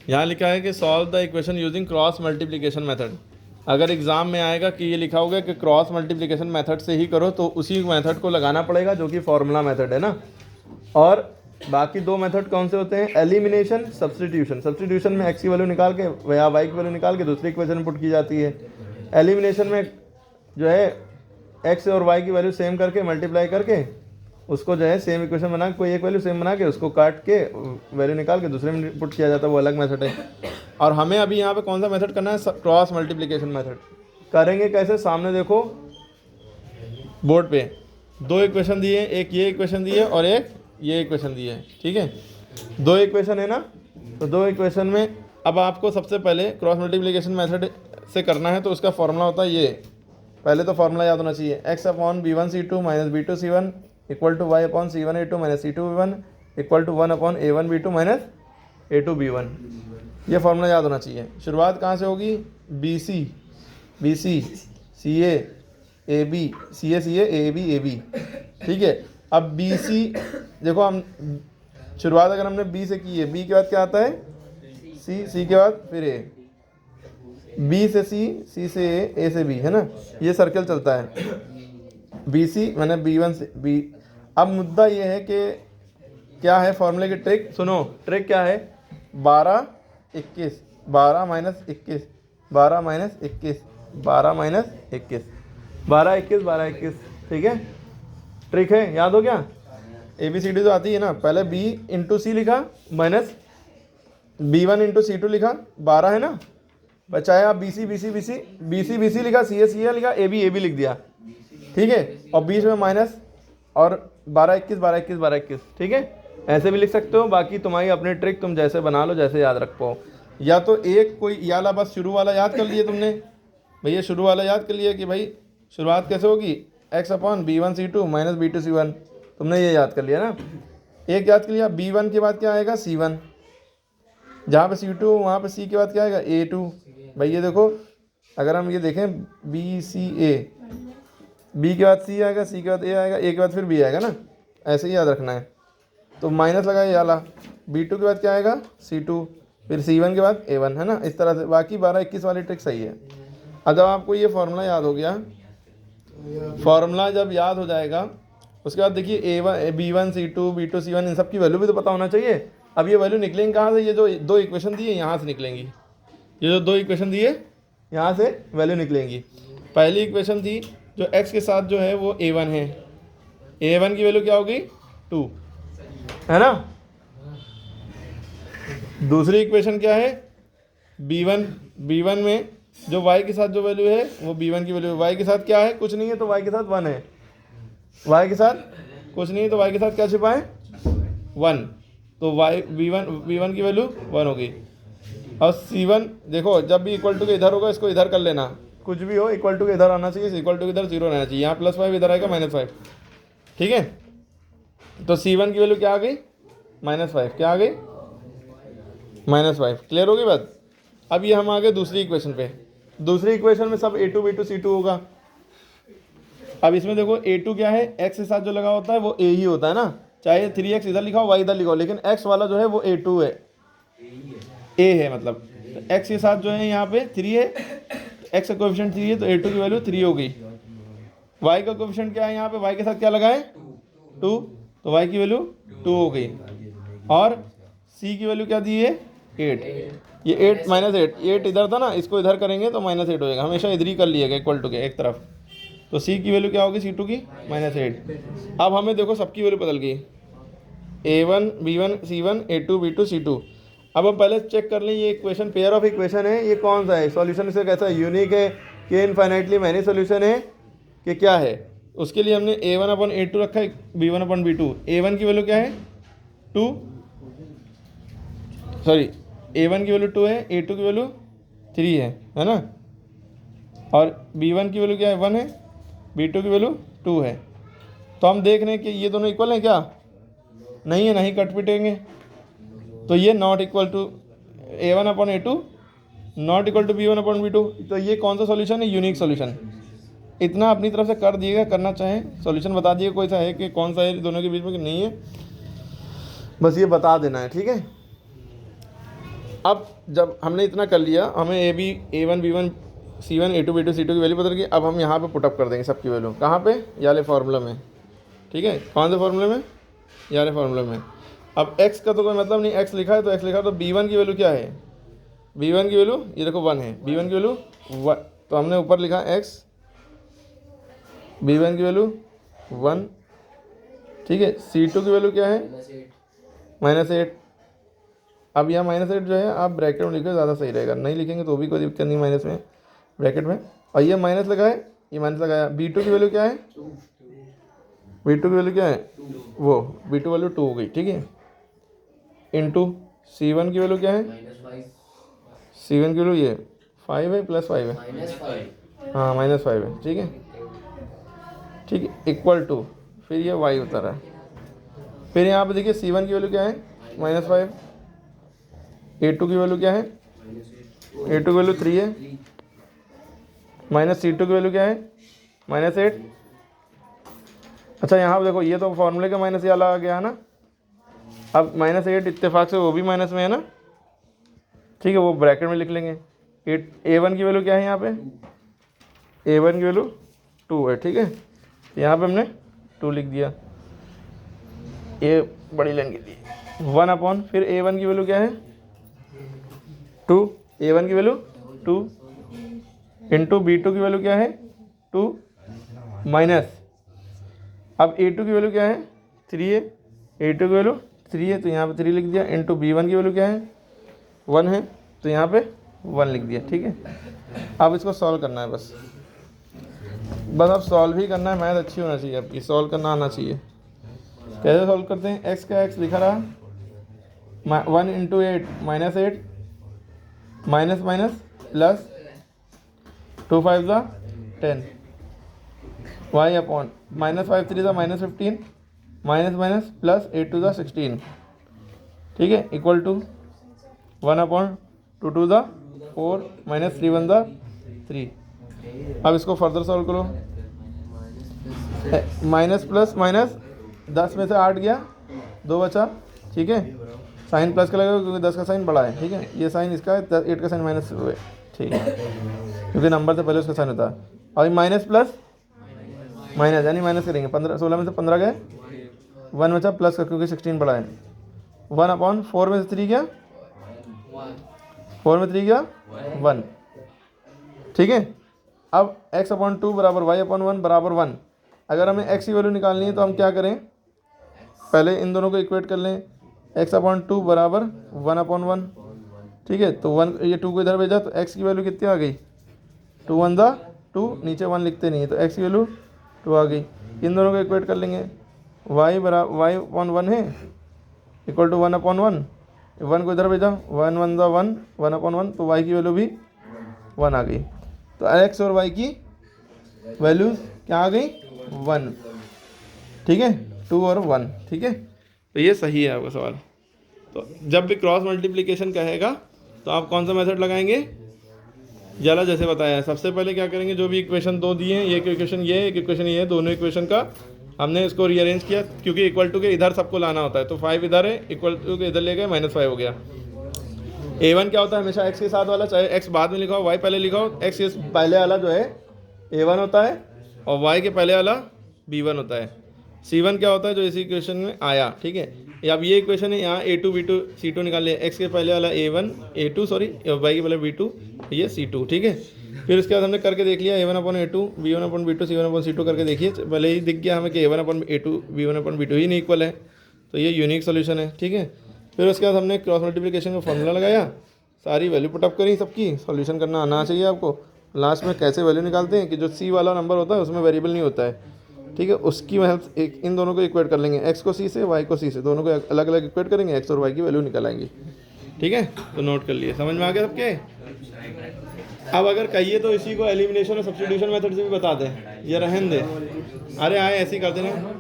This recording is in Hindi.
यहाँ लिखा है कि solve the equation using cross multiplication method. अगर एग्ज़ाम में आएगा कि ये लिखा होगा कि क्रॉस मल्टीप्लिकेशन मेथड से ही करो, तो उसी मेथड को लगाना पड़ेगा जो कि फॉर्मूला मेथड है ना। और बाकी दो मेथड कौन से होते हैं? Elimination, substitution. सब्स्टिट्यूशन में एक्स की वैल्यू निकाल के या वाई की वैल्यू निकाल के दूसरी इक्वेशन में पुट की जाती है। एलिमिनेशन में जो है एक्स और वाई की वैल्यू सेम करके मल्टीप्लाई करके उसको जो है सेम इक्वेशन बना के, कोई एक वैल्यू सेम बना के उसको काट के वैल्यू निकाल के दूसरे में पुट किया जाता है, वो अलग मेथड है। और हमें अभी यहाँ पे कौन सा मेथड करना है? Cross multiplication method. करेंगे कैसे? सामने देखो बोर्ड पे दो इक्वेशन दिए, एक ये इक्वेशन दी है और एक ये इक्वेशन दी है, ठीक है। दो इक्वेशन है ना, तो दो इक्वेशन में अब आपको सबसे पहले क्रॉस मल्टीप्लिकेशन मेथड से करना है, तो उसका फॉर्मूला होता है ये। पहले तो फॉर्मूला याद होना चाहिए, x upon b1c2 minus b2c1 equal to y upon c1a2 minus c2b1 equal to 1 upon a1b2 minus a2b1। ये फॉर्मूला याद होना चाहिए। शुरुआत कहाँ से होगी? BC CA AB CA CA AB AB, ठीक है। अब BC देखो, हम शुरुआत अगर हमने B से की है, B के बाद क्या आता है? C के बाद फिर A, B से C से A से B, है ना। ये सर्कल चलता है। BC मैंने B1 से B। अब मुद्दा ये है कि क्या है फॉर्मूले की ट्रिक? सुनो, ट्रिक क्या है? 12 21 12 माइनस 21 12 माइनस 21 12 माइनस 21 12 21 12 21, ठीक है। ट्रिक है, याद हो गया? ABCD तो आती है ना। पहले B इंटू C लिखा माइनस B1 इंटू C2 लिखा, 12 है ना। बचाए आप BC लिखा, CA लिखा, AB लिख दिया, ठीक है। और बीच में माइनस और 12 21 12 21 12 21, ठीक है। ऐसे भी लिख सकते हो, बाकी तुम्हारी अपनी ट्रिक, तुम जैसे बना लो, जैसे याद रख पाओ। या तो एक कोई याला बस शुरू वाला याद कर लिए तुमने, भैया शुरू वाला याद कर लिया कि भाई शुरुआत कैसे होगी? X upon b1c2 minus b2c1, तुमने ये याद कर लिया ना। एक याद कर लिया, b1 के बाद क्या आएगा? c1, जहाँ पे c2 वहाँ पे c के बाद क्या आएगा? a2। भाई ये देखो, अगर हम ये देखें BCA, B के बाद C आएगा, C के बाद A आएगा, A के बाद फिर B आएगा ना। ऐसे ही याद रखना है। तो माइनस लगाए याला, B2 के बाद क्या आएगा? C2, फिर C1 के बाद A1, है ना। इस तरह से बाकी 12 21 वाली ट्रिक सही है। अब जब आपको ये फॉर्मूला याद हो गया, फॉर्मूला जब याद हो जाएगा, उसके बाद देखिए B1 C2 B2 C1 इन सब की वैल्यू भी तो पता होना चाहिए। अब ये वैल्यू निकलेंगी कहाँ से? ये जो दो इक्वेशन दी है यहाँ से निकलेंगी। ये जो दो इक्वेशन दी है यहाँ से वैल्यू निकलेंगी। पहली इक्वेशन थी जो x के साथ जो है वो A1 है, A1 की वैल्यू क्या होगी? 2, है ना। दूसरी इक्वेशन क्या है? B1 में जो y के साथ जो वैल्यू है वो B1 की वैल्यू है। y के साथ क्या है? कुछ नहीं है, तो y के साथ 1 है। y के साथ कुछ नहीं है, तो y के साथ क्या छिपा है? 1, तो B1 की वैल्यू 1 होगी। और C1 देखो, जब भी इक्वल टू के इधर होगा इसको इधर कर लेना, कुछ भी हो इक्वल टू के इधर आना चाहिए, इक्वल टू के इधर 0 रहना चाहिए। यहाँ +5 इधर आएगा -5, ठीक है। तो C1 की वैल्यू क्या आ गई? -5। क्या आ गई? -5। क्लियर होगी बात? अब ये हम आ गए दूसरी इक्वेशन पे। दूसरी इक्वेशन में सब A2 B2 C2 होगा। अब इसमें देखो A2 क्या है? x के साथ जो लगा होता है वो A ही होता है ना, चाहे 3x इधर लिखाओ y इधर लिखाओ, लेकिन x वाला जो है वो A2 है, A है मतलब। तो x के साथ जो है यहाँ पे 3 है, x का कोएफिशिएंट 3 है, तो A2 की वैल्यू 3 हो गई। y का कोएफिशिएंट क्या है? यहाँ पे y के साथ क्या लगा है? 2, तो y की वैल्यू 2 हो गई। और c की वैल्यू क्या दी है? 8। ये 8 -8 इधर था ना, इसको इधर करेंगे तो -8 हो जाएगा। हमेशा इधर ही कर लिएगा इक्वल टू के एक तरफ। तो c की वैल्यू क्या होगी? C2 की -8। अब हमें देखो सबकी वैल्यू बदल गई, A1 B1 C1 A2 B2 C2। अब हम पहले चेक कर लें ये इक्वेशन, पेयर ऑफ इक्वेशन है, ये कौन सा है? सॉल्यूशन इसका कैसा है? यूनिक है कि इनफाइनाइटली मैनी सॉल्यूशन है कि क्या है? उसके लिए हमने A1/A2 रखा है, B1/B2। A1 की वैल्यू क्या है? 2, सॉरी A1 की वैल्यू 2 है, A2 की वैल्यू 3 है ना। और B1 की वैल्यू क्या है? 1 है, B2 की वैल्यू 2 है। तो हम देख रहे हैं कि ये दोनों इक्वल हैं क्या? नहीं है, नहीं कट पिटेंगे। तो ये not equal to A1/A2 not equal to B1/B2। तो ये कौन सा सॉल्यूशन है? Unique solution. इतना अपनी तरफ से कर दिएगा, करना चाहें सॉल्यूशन बता दिए कोई सा है कि कौन सा है दोनों के बीच में कि नहीं है, बस ये बता देना है, ठीक है। अब जब हमने इतना कर लिया, हमें A B A1 B1 C1 A2 B2 C2 की वैल्यू पता लगी। अब हम यहाँ पे पुटअप कर देंगे सबकी वैल्यू। कहाँ पे? ये वाले फार्मूला में, ठीक है। कौन से फार्मूले में? ये वाले फार्मूले में। अब x का तो कोई मतलब नहीं, x लिखा है तो x लिखा है, तो B1 की वैल्यू क्या है? B1 की वैल्यू ये देखो 1 है, B1 की वैल्यू 1, तो हमने ऊपर लिखा x, B1 की वैल्यू 1, ठीक है। C2 की वैल्यू क्या है? -8। अब यह -8 जो है आप ब्रैकेट में लिखो, ज़्यादा सही रहेगा। नहीं लिखेंगे तो भी कोई दिक्कत नहीं, माइनस में ब्रैकेट में। और ये माइनस लगाए, ये माइनस लगाया। B2 की वैल्यू क्या है? B2 की वैल्यू क्या है? वो B2 वैल्यू 2 हो गई, ठीक है। इंटू C1 की वैल्यू क्या है? C1 की वैल्यू ये 5 है, +5 है, हाँ -5 है, ठीक है, ठीक है। इक्वल टू, फिर ये y होता रहा। फिर यहाँ पे देखिए C1 की वैल्यू क्या है? -5। A2 की वैल्यू क्या है? A2 की वैल्यू 3 है। -C2 की वैल्यू क्या है? -8। अच्छा यहाँ पे देखो, ये तो फॉर्मूले का माइनस ये वाला आ गया है ना। अब -8 इत्तेफाक से वो भी माइनस में है ना, ठीक है, वो ब्रैकेट में लिख लेंगे। A1 की वैल्यू क्या है यहाँ पे? A1 की वैल्यू 2 है, ठीक है। तो यहाँ पे हमने 2 लिख दिया, ये बड़ी लाइन की दी 1 फिर A1 की वैल्यू क्या है? 2। A1 की वैल्यू 2 इंटू B2 की वैल्यू क्या है? 2 माइनस, अब A2 की वैल्यू क्या है? 3 है। A2 की वैल्यू 3 है तो यहाँ पे 3 लिख दिया। इंटू B1 की वैल्यू क्या है? 1 है तो यहाँ पे 1 लिख दिया, ठीक है। अब इसको सॉल्व करना है, बस अब सॉल्व ही करना है। मैथ अच्छी होना चाहिए आपकी, सॉल्व करना आना चाहिए। कैसे सॉल्व करते हैं? x का x लिखा रहा, 1 इंटू 8 -8, माइनस माइनस प्लस 2 5 ज़ा 10, y अपॉन -5 3 ज़ा -15, माइनस माइनस प्लस 8 2 ज़ा 16, ठीक है, इक्वल टू 1 अपॉन 2 2 ज़ा 4 -3 1 ज़ा 3। अब इसको फर्दर सॉल्व करो। माइनस प्लस माइनस, 10 में से 8 गया, 2 बचा, ठीक है। साइन प्लस का लगेगा क्योंकि 10 का साइन बड़ा है, ठीक है। ये साइन इसका है, 8 का साइन माइनस हुए, ठीक है, क्योंकि नंबर से पहले उसका साइन होता है। और माइनस प्लस माइनस यानी माइनस करेंगे, 16 में से 15 गए, 1 बचा प्लस का क्योंकि 16 बड़ा है। 1 अपॉन 4 में से 3 गया, 4 में 3 गया 1, ठीक है। अब x अपॉन 2 बराबर y अपॉन 1 बराबर 1। अगर हमें x की वैल्यू निकालनी है तो हम क्या करें? पहले इन दोनों को इक्वेट कर लें। x अपॉन 2 बराबर 1 अपॉन 1, ठीक है। तो 1, ये 2 को इधर भेजा तो x की वैल्यू कितनी आ गई? 2 1 ज़ा 2, नीचे 1 लिखते नहीं है तो x की वैल्यू 2 आ गई। इन दोनों को इक्वेट कर लेंगे। y बराबर y अपॉन 1 है इक्वल टू 1 अपॉन 1, 1 को इधर भेजा, 1 1 ज़ा 1, 1 अपॉन 1, तो y की वैल्यू भी 1 आ गई। तो x और y की वैल्यू क्या आ गई? 1, ठीक है, 2 और 1, ठीक है। तो ये सही है आपका सवाल। तो जब भी क्रॉस मल्टीप्लिकेशन कहेगा तो आप कौन सा मेथड लगाएंगे? जला जैसे बताया है। सबसे पहले क्या करेंगे, जो भी इक्वेशन 2 दिए हैं, ये इक्वेशन ये है, एक इक्वेशन ये है, दोनों इक्वेशन का हमने इसको रीअरेंज किया क्योंकि इक्वल टू के इधर सबको लाना होता है। तो 5 इधर है, इक्वल टू के इधर ले गए, -5 हो गया। A1 क्या होता है? हमेशा x के साथ वाला, चाहे x बाद में लिखा हो, y पहले लिखा हो, x के पहले वाला जो है A1 होता है और y के पहले वाला B1 होता है। C1 क्या होता है? जो इसी इक्वेशन में आया, ठीक है। अब ये इक्वेशन है, यहाँ A2 B2 C2 निकाल लिया। x के पहले वाला A1 A2 सॉरी, y के पहले B2, ये C2, ठीक है। फिर उसके बाद हमने करके देख लिया A1 upon A2, B1 upon B2, C1 upon C2 करके देखिए, भले ही दिख गया हमें कि A1 upon A2 B1 upon B2 ही नहीं इक्वल है, तो ये यूनिक सोल्यूशन है, ठीक है। फिर उसके बाद हमने क्रॉस मल्टीप्लिकेशन का फॉर्मूला लगाया, सारी वैल्यू पुटअप करी सबकी, सॉल्यूशन करना आना चाहिए आपको। लास्ट में कैसे वैल्यू निकालते हैं कि जो C वाला नंबर होता है उसमें वेरिएबल नहीं होता है, ठीक है, उसकी हेल्प एक इन दोनों को इक्वेट कर लेंगे, x को c से y को c से, दोनों को अलग अलग इक्वेट करेंगे, x और y की वैल्यू निकल आएंगी, ठीक है। तो नोट कर लिए, समझ में आ गया सबके। अब अगर कहिए तो इसी को एलिमिनेशन और सब्स्टिट्यूशन मेथड से भी बता दें, ये रहने दे, अरे आए ऐसे ही कर देना।